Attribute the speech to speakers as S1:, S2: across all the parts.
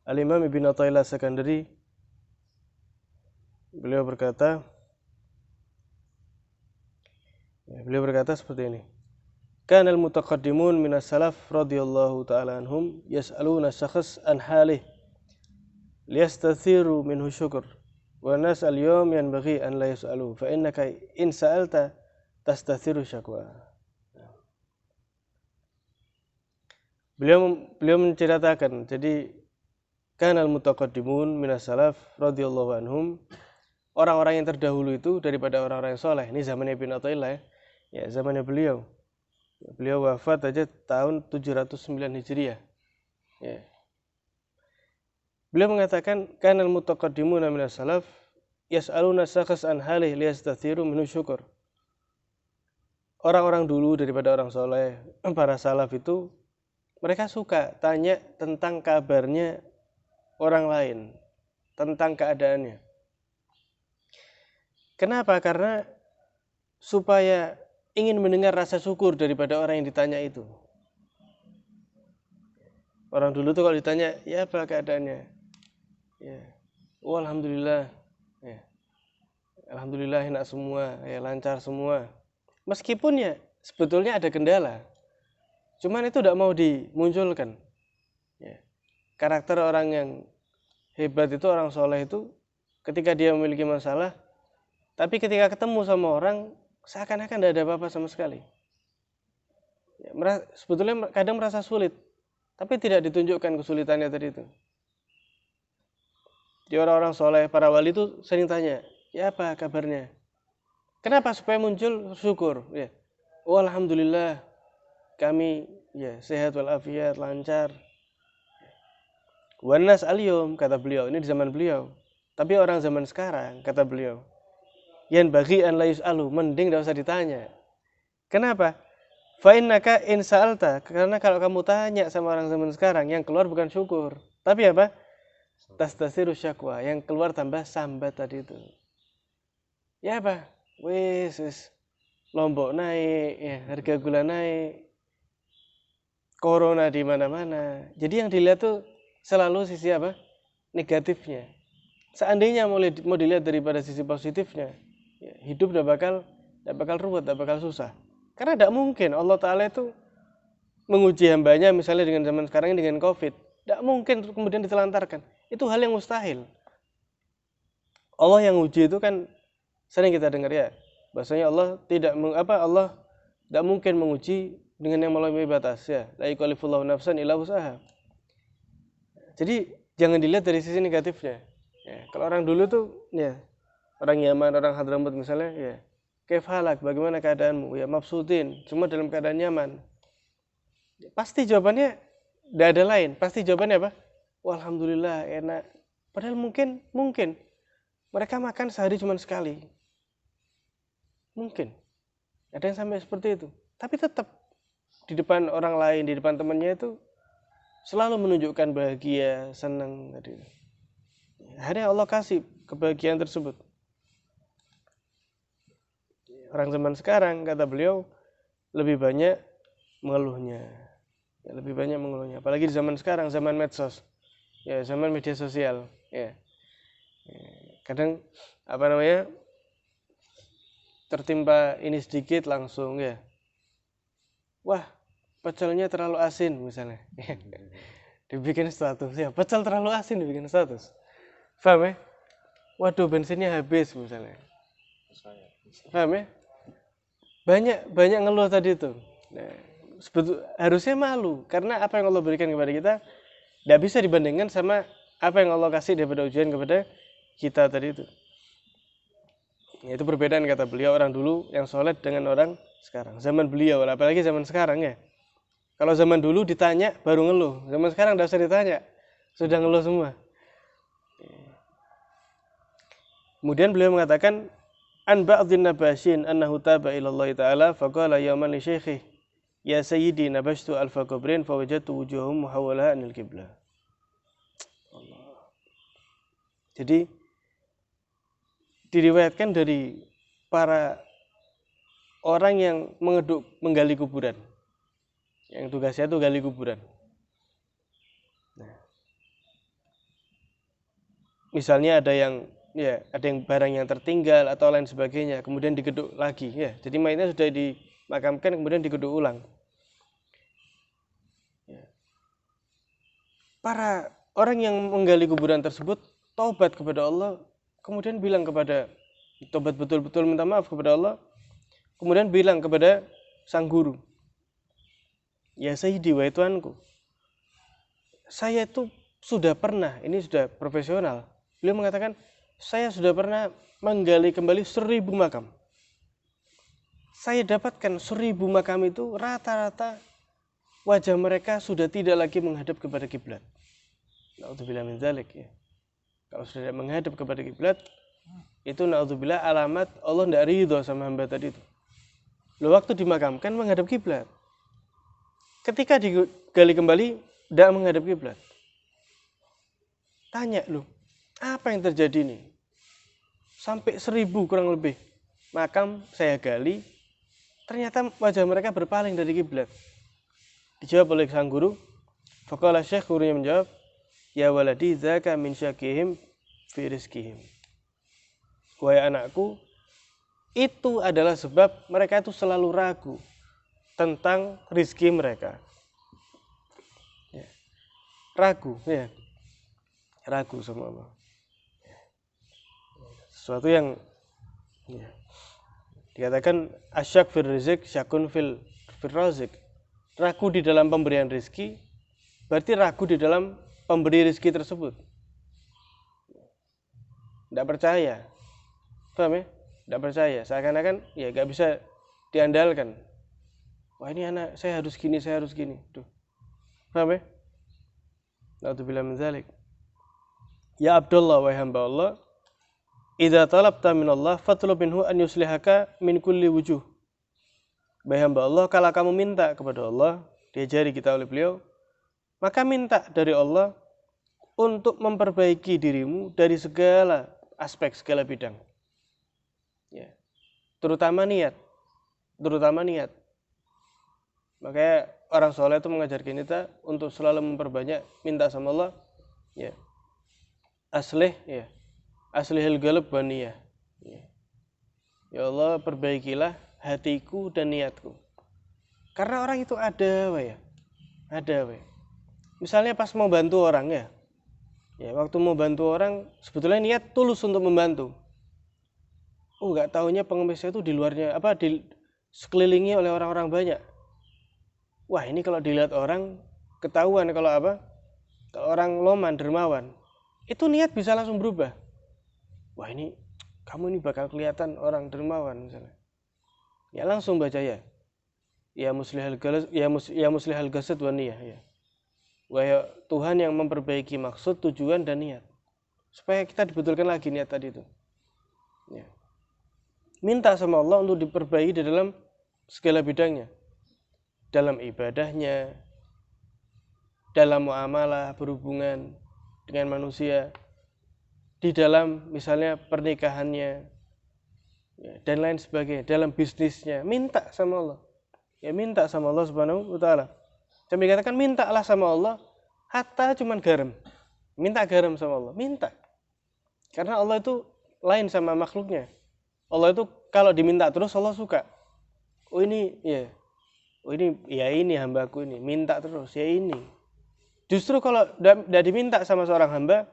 S1: Al-Imam Ibn Athaillah Sekandari beliau berkata seperti ini. Kana al-mutaqaddimun minas salaf radhiyallahu ta'ala anhum yas'aluna syakhs an halih liyastathiru minhu syukur wa nas al-yawm yanbaghi an la yas'alu fa innaka in sa'alta tastathiru syakwa. Beliau menceritakan, jadi kana al-mutaqaddimun minas salaf radhiyallahu anhum, orang-orang yang terdahulu itu daripada orang-orang yang soleh. Ini zamannya Ibn Athaillah ya, zamannya beliau. Beliau wafat aja tahun 709 Hijriah. Ya. Beliau mengatakan kanal mutaqaddimuna minas salaf yas'aluna syakhs an halih liyastathiru minhu syukur. Orang-orang dulu daripada orang soleh, para salaf itu mereka suka tanya tentang kabarnya orang lain, tentang keadaannya. Kenapa? Karena supaya ingin mendengar rasa syukur daripada orang yang ditanya itu. Orang dulu tuh kalau ditanya, ya apa keadaannya? Ya, oh, alhamdulillah. Ya. Alhamdulillah enak semua, ya lancar semua. Meskipun ya sebetulnya ada kendala. Cuman itu tidak mau dimunculkan. Ya. Karakter orang yang hebat itu, orang soleh itu, ketika dia memiliki masalah, tapi ketika ketemu sama orang, seakan-akan tidak ada apa-apa sama sekali. Ya, sebetulnya kadang merasa sulit, tapi tidak ditunjukkan kesulitannya tadi itu. Di orang-orang soleh, para wali itu sering tanya, ya apa kabarnya? Kenapa? Supaya muncul syukur. Ya. Oh alhamdulillah, kami ya sehat walafiat, lancar. Wanas al-yawm, kata beliau, ini di zaman beliau. Tapi orang zaman sekarang, kata beliau, yan bagi an la yus'alu, mending tidak usah ditanya. Kenapa? Fa innaka in sa'alta, karena kalau kamu tanya sama orang zaman sekarang, yang keluar bukan syukur, tapi apa? Tastasiru syakwa, yang keluar tambah sambat tadi itu. Ya apa? Wis Lombok naik, ya, harga gula naik, corona di mana-mana. Jadi yang dilihat tuh selalu sisi apa? Negatifnya. Seandainya mau dilihat daripada sisi positifnya, ya, hidup tidak bakal ruwet, tidak bakal susah. Karena tidak mungkin Allah Ta'ala itu menguji hambanya misalnya dengan zaman sekarang ini dengan COVID. Tidak mungkin kemudian ditelantarkan. Itu hal yang mustahil. Allah yang uji itu kan sering kita dengar ya. Bahasanya Allah Allah tidak mungkin menguji dengan yang melampaui batas ya. La yukallifullahu nafsan illa wus'aha. Jadi jangan dilihat dari sisi negatifnya. Ya, kalau orang dulu tuh ya, orang Yaman, orang Hadramut misalnya ya, kaif halak, bagaimana keadaanmu? Ya mabsutin, semua dalam keadaan nyaman. Pasti jawabannya tidak ada lain. Pasti jawabannya apa? Alhamdulillah enak. Padahal mungkin mereka makan sehari cuma sekali. Mungkin ada yang sampai seperti itu. Tapi tetap di depan orang lain, di depan temannya itu selalu menunjukkan bahagia, senang tadi. Akhirnya Allah kasih kebahagiaan tersebut. Orang zaman sekarang, kata beliau, lebih banyak mengeluhnya. Ya, lebih banyak mengeluhnya. Apalagi di zaman sekarang, zaman medsos. Ya, zaman media sosial. Ya. Kadang tertimpa ini sedikit langsung ya. Wah, pecelnya terlalu asin misalnya. Dibikin status. Ya, pecel terlalu asin dibikin status. Paham ya? Waduh, bensinnya habis misalnya. Paham ya? Banyak ngeluh tadi itu. Nah, harusnya malu karena apa yang Allah berikan kepada kita tidak bisa dibandingkan sama apa yang Allah kasih daripada ujian kepada kita tadi itu. Itu perbedaan kata beliau orang dulu yang soleh dengan orang sekarang. Zaman beliau, apalagi zaman sekarang ya. Kalau zaman dulu ditanya baru ngeluh. Zaman sekarang tidak usah ditanya, sudah ngeluh semua. Kemudian beliau mengatakan an ba'dhin nabashin annahu taba ila Allah Ta'ala faqala yawman li syekhi ya sayyidi nabashtu alfa qabrin fawajadtu wujuhum muhawwalaha anil qiblah. Jadi diriwayatkan dari para orang yang menggali kuburan. Yang tugasnya itu gali kuburan. Nah, misalnya ada yang barang yang tertinggal atau lain sebagainya, kemudian digeduk lagi, ya. Jadi mayatnya sudah dimakamkan, kemudian digeduk ulang. Ya. Para orang yang menggali kuburan tersebut taubat kepada Allah, kemudian bilang kepada taubat betul-betul minta maaf kepada Allah, kemudian bilang kepada sang guru, ya Sayyidi wahai tuanku, saya itu sudah pernah, ini sudah profesional. Beliau mengatakan, saya sudah pernah menggali kembali 1000 makam. Saya dapatkan 1000 makam itu rata-rata wajah mereka sudah tidak lagi menghadap kepada kiblat. Na'udzubillah min dzalik, ya. Kalau sudah menghadap kepada kiblat, itu na'udzubillah alamat Allah tidak ridho sama hamba tadi itu. Lalu waktu dimakamkan menghadap kiblat. Ketika digali kembali tidak menghadap kiblat. Tanya lu, apa yang terjadi nih? Sampai 1000 kurang lebih makam saya gali, ternyata wajah mereka berpaling dari kiblat. Dijawab oleh sang guru. Faqala syekh, gurunya menjawab, ya waladi zaka min syakihim fi rizkihim. Wahai anakku, itu adalah sebab mereka itu selalu ragu tentang rizki mereka. Ya. Ragu, ya. Ragu sama Allah. Sesuatu yang dikatakan asyak fil rizq syakun fil razik. Ragu di dalam pemberian rizki berarti ragu di dalam pemberi rizki tersebut. Tidak percaya. Paham ya? Tidak percaya. Seakan-akan ya gak bisa diandalkan. Wah ini anak saya harus gini, saya harus gini. Tuh. Paham ya? Na'udzubillah min dzalik. Ya Abdullah wahai hamba Allah, idza talabta min Allah fatlub minhu an yuslihaka min kulli wujuh. Wahai hamba Allah, kalau kamu minta kepada Allah, diajari kita oleh beliau, maka minta dari Allah untuk memperbaiki dirimu dari segala aspek, segala bidang. Ya. Terutama niat. Makanya orang soleh itu mengajarkan kita untuk selalu memperbanyak minta sama Allah, ya. Aslihil qalb wa niyah. Ya Allah, perbaikilah hatiku dan niatku. Karena orang itu ada. Misalnya pas mau bantu orang, ya waktu mau bantu orang sebetulnya niat tulus untuk membantu. Nggak taunya pengemisnya itu di luarnya sekelilingi oleh orang-orang banyak. Wah ini kalau dilihat orang ketahuan kalau orang loman dermawan, itu niat bisa langsung berubah. Wah ini kamu ini bakal kelihatan orang dermawan misalnya. Ya langsung baca ya muslihal qasad wa niyah, ya. Wahai Tuhan yang memperbaiki maksud, tujuan dan niat. Supaya kita dibetulkan lagi niat tadi itu. Ya. Minta sama Allah untuk diperbaiki di dalam segala bidangnya. Dalam ibadahnya, dalam muamalah, berhubungan dengan manusia, di dalam misalnya pernikahannya, ya, dan lain sebagainya, dalam bisnisnya, minta sama Allah. Ya minta sama Allah Subhanahu wa taala. Saya dikatakan mintalah sama Allah, hatta cuman garam. Minta garam sama Allah, minta. Karena Allah itu lain sama makhluknya. Allah itu kalau diminta terus Allah suka. Ini hambaku ini, minta terus, ya ini. Justru kalau tidak diminta sama seorang hamba,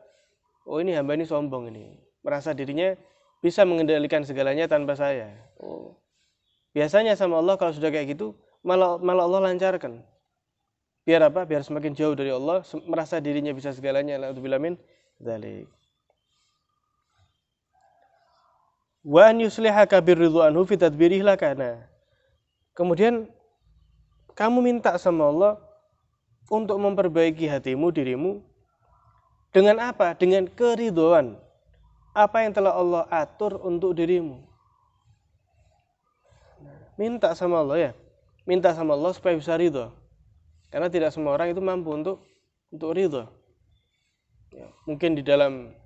S1: ini hamba ini sombong ini. Merasa dirinya bisa mengendalikan segalanya tanpa saya. Biasanya sama Allah kalau sudah kayak gitu, malah Allah lancarkan. Biar apa? Biar semakin jauh dari Allah, merasa dirinya bisa segalanya. Na'udzubillah min dzalik. Wa an yuslihaka birridhu anhu fi tadbirihi lakana. Kemudian kamu minta sama Allah untuk memperbaiki hatimu, dirimu dengan apa? Dengan keridhaan. Apa yang telah Allah atur untuk dirimu. Minta sama Allah, ya. Minta sama Allah supaya bisa ridho. Karena tidak semua orang itu mampu untuk ridho. Ya, mungkin di dalam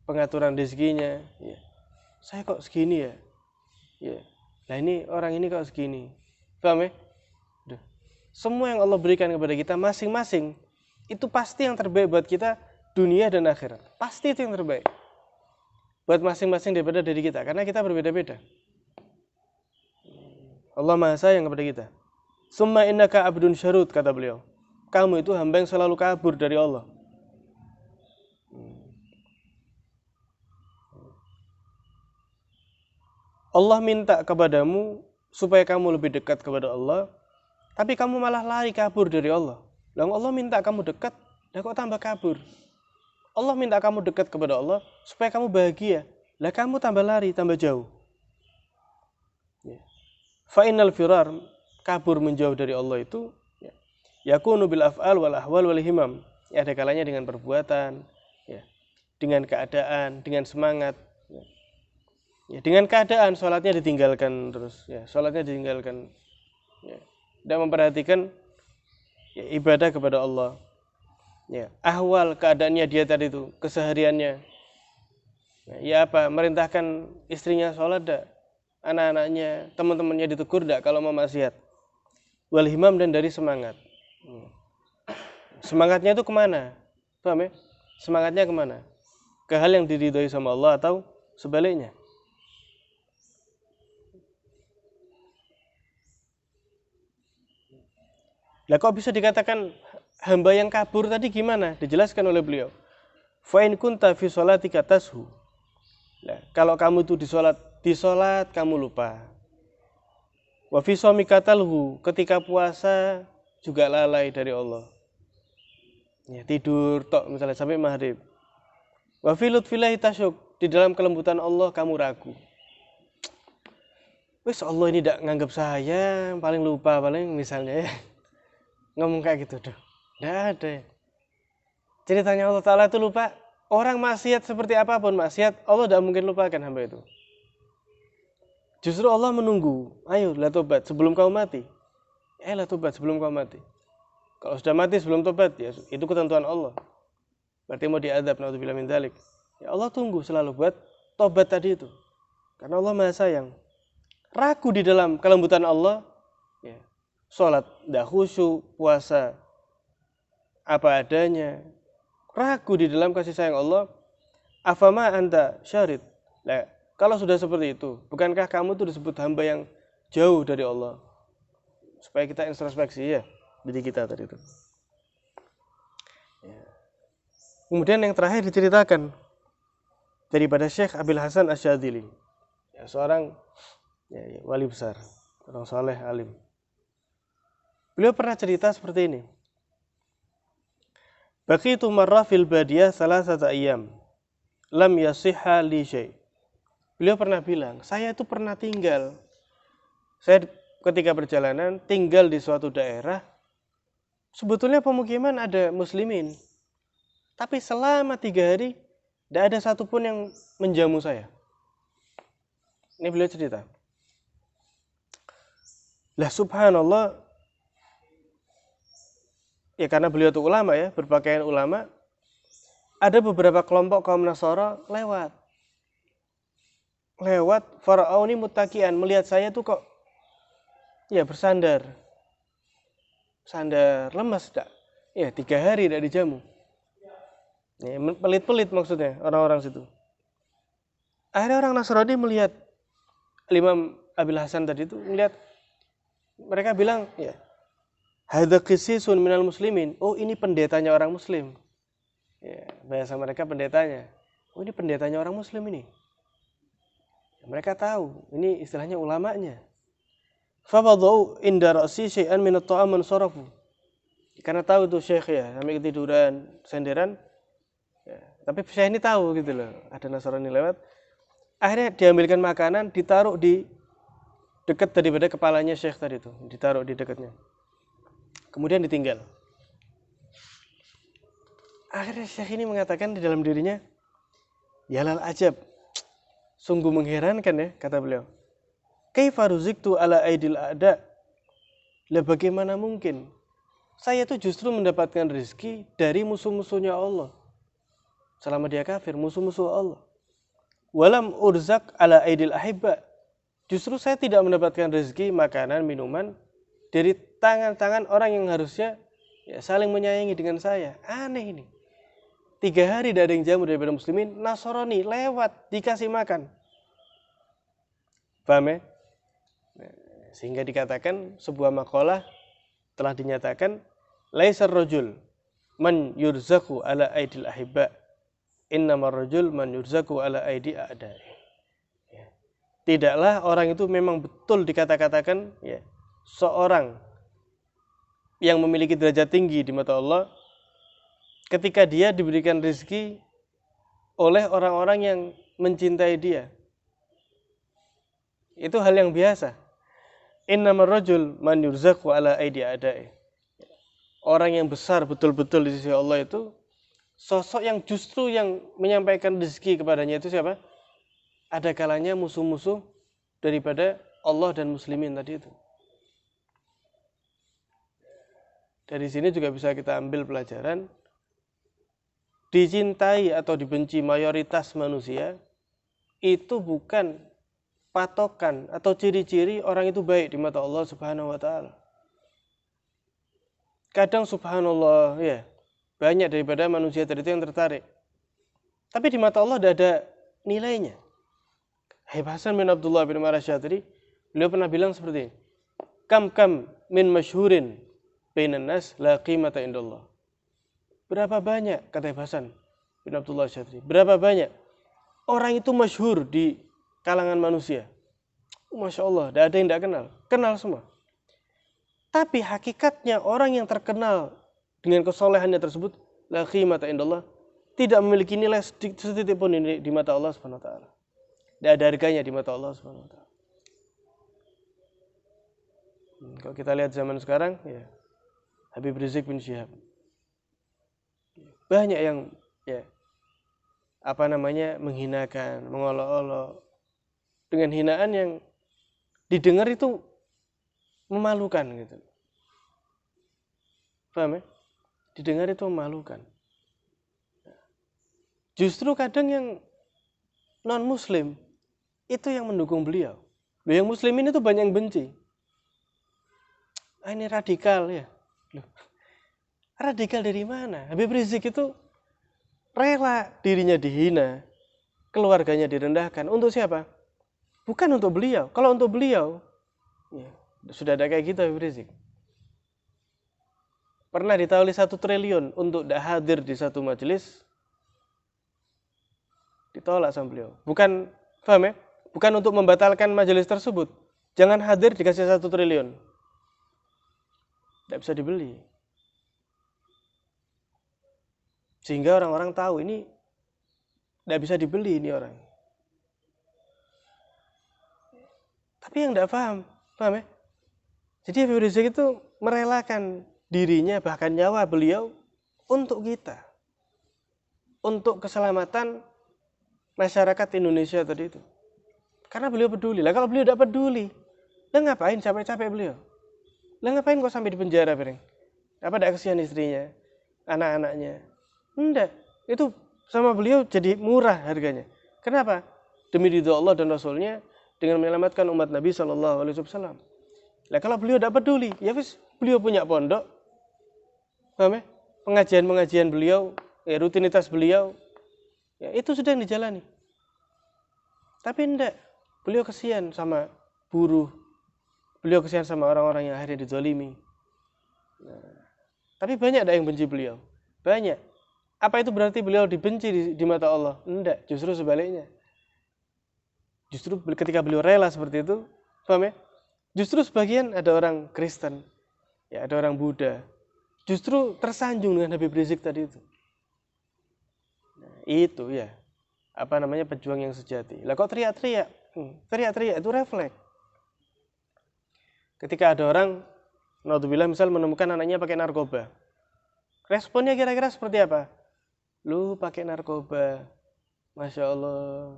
S1: pengaturan rezekinya, ya. Saya kok segini ya? Ya. Nah ini orang ini kok segini. Paham ya? Semua yang Allah berikan kepada kita masing-masing itu pasti yang terbaik buat kita dunia dan akhirat. Pasti itu yang terbaik buat masing-masing daripada diri kita, karena kita berbeda-beda. Allah Maha sayang kepada kita. Summa innaka abdun syarud, kata beliau. Kamu itu hamba yang selalu kabur dari Allah. Allah minta kepadamu supaya kamu lebih dekat kepada Allah, tapi kamu malah lari kabur dari Allah. Lalu Allah minta kamu dekat, lah kok tambah kabur? Allah minta kamu dekat kepada Allah supaya kamu bahagia. Lah kamu tambah lari, tambah jauh. Fa'innal firar, kabur menjauh dari Allah itu yakunu bil af'al wal ahwal wal himam. Ada kalanya dengan perbuatan, dengan keadaan, dengan semangat. Dengan keadaan sholatnya ditinggalkan terus, sholatnya ditinggalkan. Tidak memperhatikan ibadah kepada Allah. Ahwal keadaannya dia tadi itu, kesehariannya. Merintahkan istrinya sholat dak, anak-anaknya, teman-temannya ditegur dak kalau mau maksiat. Wal himam, dan dari semangat. Semangatnya itu kemana? Paham ya? Semangatnya kemana? Ke hal yang diridhoi sama Allah atau sebaliknya? Lah kok bisa dikatakan hamba yang kabur tadi gimana? Dijelaskan oleh beliau. Fa in kunta fi sholatika tashu. Nah, kalau kamu itu di salat kamu lupa. Wa fi shaumika talhu, ketika puasa juga lalai dari Allah. Tidur tok misalnya sampai maghrib. Wa fi lutfillahi tasyuk, di dalam kelembutan Allah kamu ragu. Wis Allah ini tidak nganggap saya, paling lupa paling misalnya ya. Ngomong kayak gitu tuh. Tidak ada. Ceritanya Allah Ta'ala itu lupa. Orang maksiat seperti apapun maksiat, Allah tidak mungkin lupakan hamba itu. Justru Allah menunggu. Ayo lah tobat sebelum kau mati. Lah tobat sebelum kau mati. Kalau sudah mati sebelum tobat, ya itu ketentuan Allah. Berarti mau diadab, naudzubillah min dzalik. Ya Allah tunggu selalu buat tobat tadi itu. Karena Allah Maha sayang. Ragu di dalam kelembutan Allah, sholat tidak khusyuk, puasa apa adanya, ragu di dalam kasih sayang Allah. Afama anta syarid. Nah, kalau sudah seperti itu, bukankah kamu itu disebut hamba yang jauh dari Allah? Supaya kita introspeksi ya, diri kita tadi itu. Kemudian yang terakhir diceritakan daripada Syekh Abil Hasan Asyadzili, seorang wali besar, orang saleh alim. Beliau pernah cerita seperti ini. Baqitu marra fil badiyah salasata ayyam lam yasihha li syai'. Beliau pernah bilang, saya itu pernah tinggal. Saya ketika perjalanan tinggal di suatu daerah. Sebetulnya pemukiman ada muslimin. Tapi selama 3 hari tidak ada satupun yang menjamu saya. Ini beliau cerita. Lah subhanallah, ya karena beliau itu ulama ya, berpakaian ulama, ada beberapa kelompok kaum Nasara lewat farauni muttaqian, melihat saya tuh kok bersandar lemas dak. 3 hari tidak dijamu. Pelit-pelit maksudnya orang-orang situ. Akhirnya orang Nasrani melihat Imam Abil Hasan tadi itu, melihat mereka bilang, hadza qissisun minal muslimin. Oh, ini pendetanya orang muslim. Bahasa mereka pendetanya. Oh, ini pendetanya orang muslim ini. Mereka tahu, ini istilahnya ulamanya. Fabadau inda ra'si syai'an min at-ta'am man sarafu. Karena tahu tuh syekh sampai ketiduran, senderan. Tapi syekh ini tahu gitu loh, ada Nasrani lewat. Akhirnya diambilkan makanan, ditaruh di dekat daripada kepalanya syekh tadi itu, ditaruh di dekatnya. Kemudian ditinggal. Akhirnya syekh ini mengatakan di dalam dirinya, ya lal ajab, sungguh mengherankan ya, kata beliau. Kaifa ruziktu ala aidil a'da? Lah bagaimana mungkin saya itu justru mendapatkan rezeki dari musuh-musuhnya Allah. Selama dia kafir, musuh-musuh Allah. Walam urzak ala aidil ahibba. Justru saya tidak mendapatkan rezeki, makanan, minuman dari tangan-tangan orang yang harusnya saling menyayangi dengan saya. Aneh ini. 3 hari tidak ada yang jamu daripada muslimin, Nasrani lewat dikasih makan. Paham ya? Sehingga dikatakan sebuah makalah telah dinyatakan laisar rajul man yurzaku ala aidil ahibba innamar rajul man yurzaku ala aidi a'dai. Tidaklah orang itu memang betul dikata-katakan ya, seorang yang memiliki derajat tinggi di mata Allah ketika dia diberikan rezeki oleh orang-orang yang mencintai dia. Itu hal yang biasa. Innamar rajul man yurzaku ala aidi a'dai. Orang yang besar betul-betul di sisi Allah itu sosok yang justru yang menyampaikan rezeki kepadanya itu siapa? Ada kalanya musuh-musuh daripada Allah dan muslimin tadi itu. Dari sini juga bisa kita ambil pelajaran, dicintai atau dibenci mayoritas manusia itu bukan patokan atau ciri-ciri orang itu baik di mata Allah Subhanahu wa taala. Kadang subhanallah ya, banyak daripada manusia tadi itu yang tertarik. Tapi di mata Allah tidak ada nilainya. Habib Hasan bin Abdullah bin Umar Asy-Syadzili, beliau pernah bilang seperti ini. Kam min masyhurin bainan nas la qimata indallah. Berapa banyak, kata Habib Hasan bin Abdullah Asy-Syadzili, berapa banyak orang itu masyhur di kalangan manusia. Masya Allah, tidak ada yang tidak kenal. Kenal semua. Tapi hakikatnya orang yang terkenal dengan kesolehannya tersebut, la qimata indallah, tidak memiliki nilai setitik pun di mata Allah Subhanahu wa taala. Tidak ada harganya di mata Allah Subhanahu wa taala. Kalau kita lihat zaman sekarang, ya, Habib Rizik bin Syihab. Banyak yang ya menghinakan, mengolok-olok dengan hinaan yang didengar itu memalukan gitu. Paham ya? Didengar itu memalukan. Justru kadang yang non muslim itu yang mendukung beliau. Yang muslimin itu banyak yang benci. Ini radikal ya. Loh, radikal dari mana? Habib Rizik itu rela dirinya dihina, keluarganya direndahkan. Untuk siapa? Bukan untuk beliau. Kalau untuk beliau, ya, sudah ada kayak gitu Habib Rizik. Pernah ditawari 1 triliun untuk tidak hadir di satu majelis, ditolak sama beliau. Bukan, paham ya? Bukan untuk membatalkan majelis tersebut. Jangan hadir dikasih 1 triliun. Tidak bisa dibeli. Sehingga orang-orang tahu ini tidak bisa dibeli ini orang. Tapi yang tidak paham ya? Jadi Habib Rizik itu merelakan dirinya, bahkan nyawa beliau untuk kita. Untuk keselamatan masyarakat Indonesia tadi itu. Karena beliau peduli. Lah kalau beliau tidak peduli, lah ngapain capek-capek beliau? Lah ngapain kok sampai di penjara, Bering? Apa tidak kesian istrinya, anak-anaknya? Enggak. Itu sama beliau jadi murah harganya. Kenapa? Demi ridho Allah dan Rasulnya dengan menyelamatkan umat Nabi SAW. Lah kalau beliau tidak peduli, ya wis beliau punya pondok, paham ya? Pengajian-pengajian beliau, ya, rutinitas beliau, ya, itu sudah yang dijalani. Tapi enggak, beliau kesian sama buruh, beliau kesian sama orang-orang yang akhirnya dizalimi. Nah, tapi banyak ada yang benci beliau, banyak. Apa itu berarti beliau dibenci di mata Allah? Enggak, justru sebaliknya. Justru ketika beliau rela seperti itu, paham ya? Justru sebagian ada orang Kristen, ya, ada orang Buddha, justru tersanjung dengan Habib Rizik tadi itu. Nah, itu ya, pejuang yang sejati. Lah kok teriak-teriak? Teriak-teriak itu refleks. Ketika ada orang, naudzubillah, misal menemukan anaknya pakai narkoba, responnya kira-kira seperti apa? Lu pakai narkoba, Masya Allah.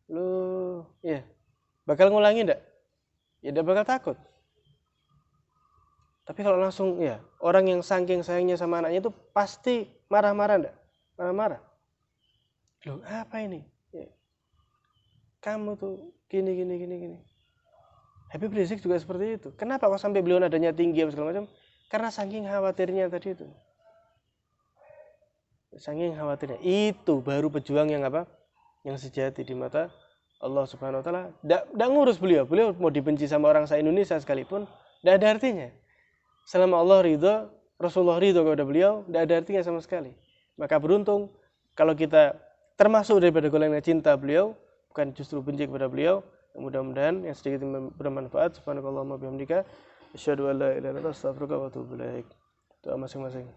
S1: Lu, ya, bakal ngulangi enggak? Ya tidak bakal takut. Tapi kalau langsung, ya, orang yang saking sayangnya sama anaknya itu pasti marah-marah enggak? Marah-marah. Loh, apa ini? Ya. Kamu tuh gini. Habib Rizik juga seperti itu. Kenapa kok sampai beliau nadanya tinggi segala macam? Karena saking khawatirnya tadi itu. Saking khawatirnya. Itu baru pejuang yang apa? Yang sejati di mata Allah Subhanahu wa taala. Nggak ngurus beliau. Beliau mau dibenci sama orang se-Indonesia sekalipun, nggak ada artinya. Selama Allah ridho, Rasulullah ridho kepada beliau, nggak ada artinya sama sekali. Maka beruntung kalau kita termasuk daripada golongan cinta beliau, bukan justru benci kepada beliau. Mudah-mudahan yang sedikit bermanfaat. Subhanakallahumma bihamdika asyhadu an la ilaha illa anta astaghfiruka wa atubu ilaik. Doa masing-masing.